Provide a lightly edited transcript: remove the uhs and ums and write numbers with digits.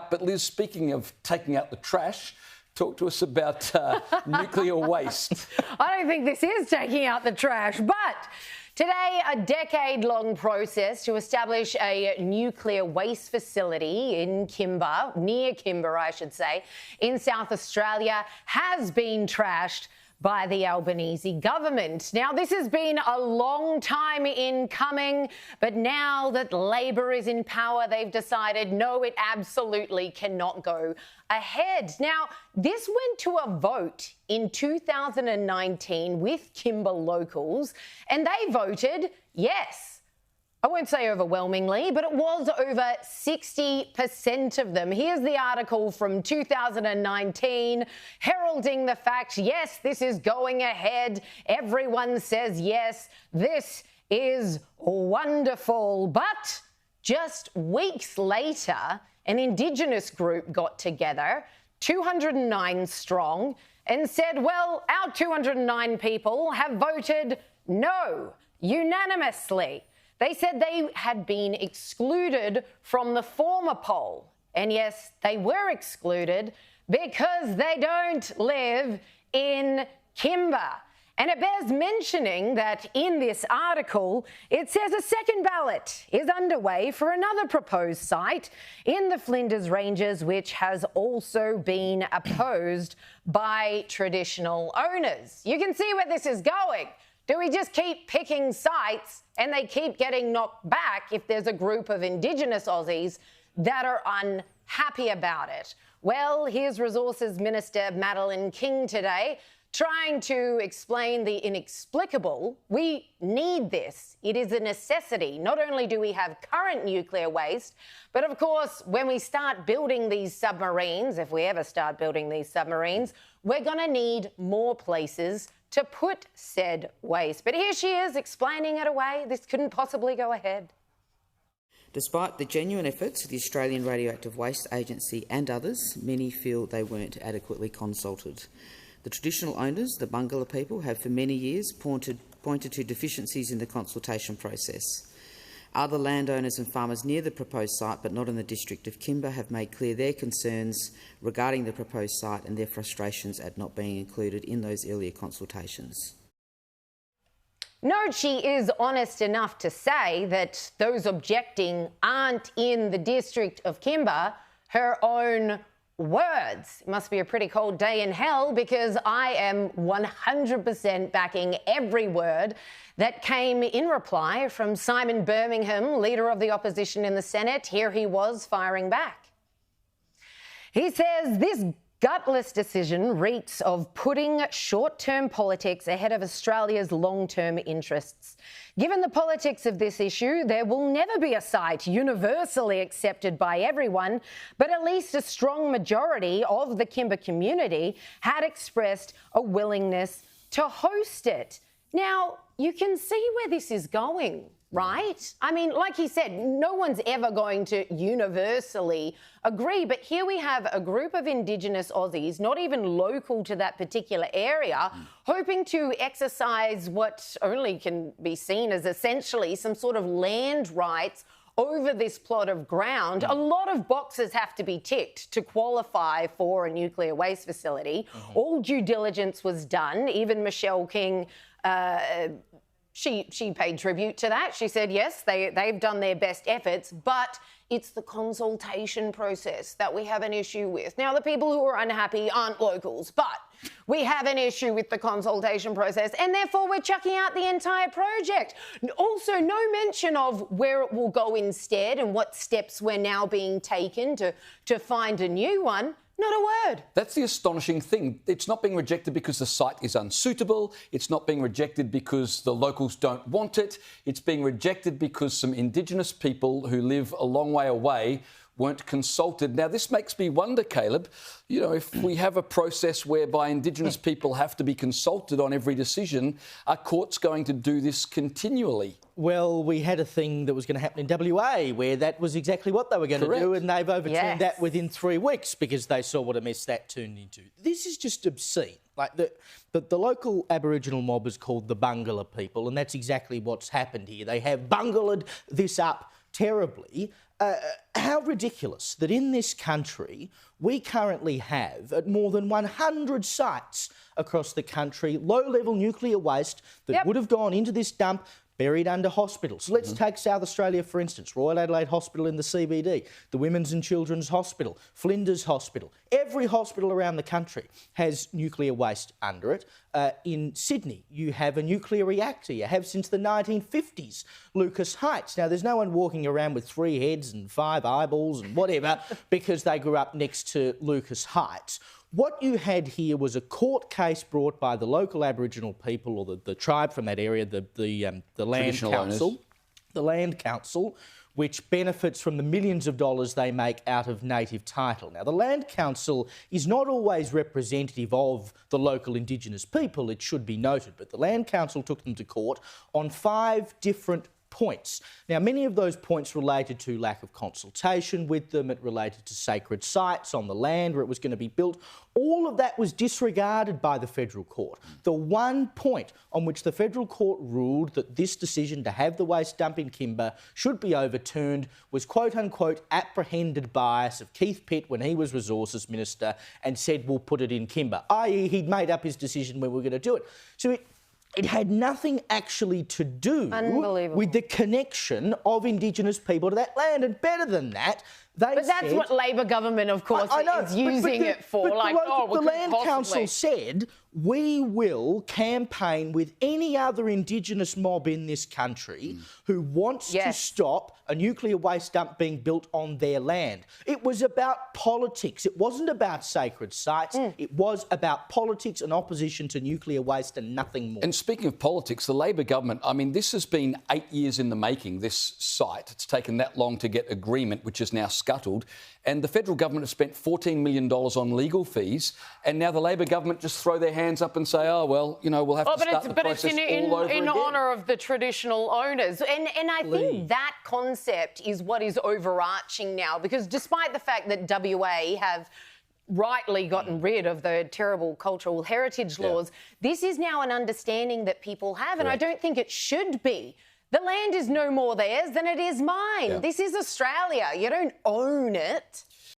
out. But Liz, speaking of taking out the trash, talk to us about nuclear waste. I don't think this is taking out the trash, but today, a decade-long process to establish a nuclear waste facility in Kimba, near Kimba, I should say, in South Australia, has been trashed by the Albanese government. Now, this has been a long time in coming, but now that Labor is in power, they've decided, no, it absolutely cannot go ahead. Now, this went to a vote in 2019 with Kimba locals, and they voted yes. I won't say overwhelmingly, but it was over 60% of them. Here's the article from 2019 heralding the fact, yes, this is going ahead. Everyone says yes, this is wonderful. But just weeks later, an Indigenous group got together, 209 strong, and said, well, our 209 people have voted no, unanimously. They said they had been excluded from the former poll. And yes, they were excluded because they don't live in Kimba. And it bears mentioning that in this article, it says a second ballot is underway for another proposed site in the Flinders Ranges, which has also been opposed by traditional owners. You can see where this is going. Do we just keep picking sites and they keep getting knocked back if there's a group of Indigenous Aussies that are unhappy about it? Well, here's Resources Minister Madeleine King today trying to explain the inexplicable. We need this. It is a necessity. Not only do we have current nuclear waste, but of course, when we start building these submarines, if we ever start building these submarines, we're going to need more places to put said waste. But here she is explaining it away. This couldn't possibly go ahead. Despite the genuine efforts of the Australian Radioactive Waste Agency and others, many feel they weren't adequately consulted. The traditional owners, the Bungala people, have for many years pointed to deficiencies in the consultation process. Other landowners and farmers near the proposed site, but not in the district of Kimba, have made clear their concerns regarding the proposed site and their frustrations at not being included in those earlier consultations. Note she is honest enough to say that those objecting aren't in the district of Kimba, her own words. It must be a pretty cold day in hell, because I am 100% backing every word that came in reply from Simon Birmingham, Leader of the Opposition in the Senate. Here he was firing back. He says this gutless decision reeks of putting short-term politics ahead of Australia's long-term interests. Given the politics of this issue, there will never be a site universally accepted by everyone, but at least a strong majority of the Kimba community had expressed a willingness to host it. Now, you can see where this is going, right? I mean, like he said, no one's ever going to universally agree, but here we have a group of Indigenous Aussies, not even local to that particular area, hoping to exercise what only can be seen as essentially some sort of land rights over this plot of ground. A lot of boxes have to be ticked to qualify for a nuclear waste facility. All due diligence was done. Even Michelle King, she paid tribute to that. She said, yes, they've done their best efforts, but it's the consultation process that we have an issue with. Now, the people who are unhappy aren't locals, but we have an issue with the consultation process, and therefore we're chucking out the entire project. Also, no mention of where it will go instead and what steps we're now being taken to find a new one. Not a word. That's the astonishing thing. It's not being rejected because the site is unsuitable. It's not being rejected because the locals don't want it. It's being rejected because some Indigenous people who live a long way away weren't consulted. Now, this makes me wonder, Caleb, you know, if we have a process whereby Indigenous people have to be consulted on every decision, are courts going to do this continually? Well, we had a thing that was going to happen in WA where that was exactly what they were going to do, and they've overturned that within 3 weeks because they saw what a mess that turned into. This is just obscene. Like the local Aboriginal mob is called the Bungala people, and that's exactly what's happened here. They have bungalaed this up terribly. how ridiculous that in this country we currently have, at more than 100 sites across the country, low-level nuclear waste that would have gone into this dump, buried under hospitals. Let's take South Australia, for instance, Royal Adelaide Hospital in the CBD, the Women's and Children's Hospital, Flinders Hospital. Every hospital around the country has nuclear waste under it. In Sydney, you have a nuclear reactor. You have since the 1950s, Lucas Heights. Now, there's no one walking around with 3 heads and 5 eyeballs and whatever because they grew up next to Lucas Heights. What you had here was a court case brought by the local Aboriginal people, or the tribe from that area, the land council, the land council, which benefits from the millions of dollars they make out of native title. Now, the land council is not always representative of the local Indigenous people, it should be noted, but the land council took them to court on 5 different points. Now, many of those points related to lack of consultation with them. It related to sacred sites on the land where it was going to be built. All of that was disregarded by the federal court. The one point on which the federal court ruled that this decision to have the waste dump in Kimba should be overturned was quote-unquote apprehended bias of Keith Pitt when he was Resources Minister and said, we'll put it in Kimba, i.e. he'd made up his decision when we were going to do it. So it had nothing actually to do with the connection of Indigenous people to that land. And better than that, that's what Labor government, of course, is using it for. The Land Council said, we will campaign with any other Indigenous mob in this country who wants to stop a nuclear waste dump being built on their land. It was about politics. It wasn't about sacred sites. It was about politics and opposition to nuclear waste and nothing more. And speaking of politics, the Labor government, I mean, this has been 8 years in the making, this site. It's taken that long to get agreement, which is now scuttled. And the federal government has spent $14 million on legal fees. And now the Labor government just throw their hands up and say, oh, well, you know, we'll have to start the process all over again. In honour of the traditional owners. And I think that concept is what is overarching now, because despite the fact that WA have rightly gotten rid of the terrible cultural heritage laws, this is now an understanding that people have, and I don't think it should be. The land is no more theirs than it is mine. This is Australia. You don't own it.